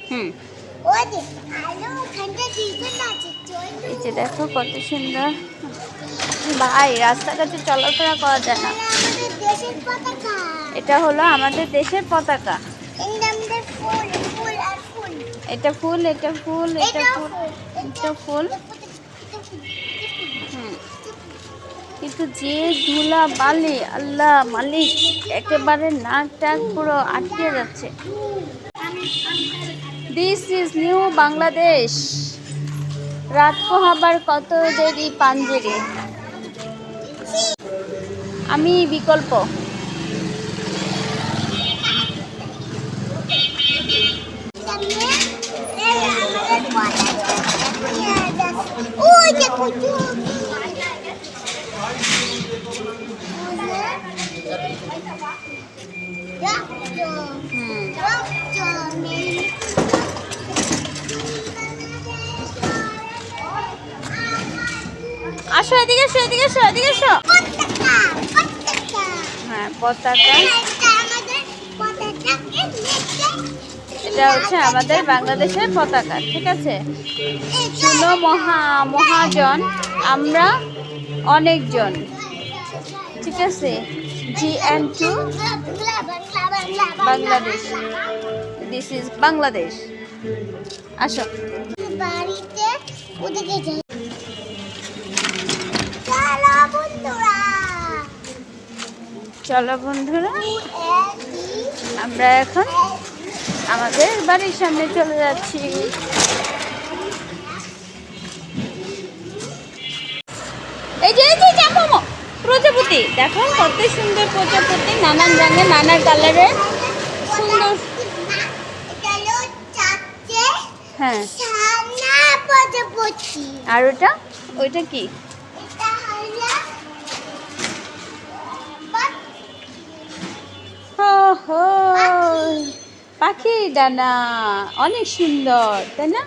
হুম, এই যে দেখো কত সুন্দর। ভাই, রাস্তাঘাটে চলাফেরা করা যায় না। এটা হলো আমাদের দেশের পতাকা। এটা ফুল, এটা ফুল, এটা ফুল, এটা ফুল। হুম, কিন্তু যে ধুলা বালি, আল্লাহ মালিক, একেবারে নাক টাক পুরো আটকে যাচ্ছে। This is new Bangladesh. রাত পোহাবার কত দেরি পাঞ্জেরি। আমি বিকল্প। আসো এদিকে, এসো এদিকে, এসো এদিকে, এসো। হ্যাঁ, পতাকা। এটা হচ্ছে আমাদের বাংলাদেশের পতাকা, ঠিক আছে। শুনো মহাজন, আমরা অনেকজন, ঠিক আছে। GN2 Bangladesh. This is Bangladesh. আসো বাড়িতে ওদিকে যাই। চলো বন্ধুরা, আমরা এখন আমাদের বাড়ির সামনে চলে যাচ্ছি। এই যে প্রজাপতি দেখো, কত সুন্দর প্রজাপতি, নানান রঙের, নানা কালারের, সুন্দর। হ্যাঁ, আর ওইটা কি? পাখি ডানা, অনেক সুন্দর, তাই না?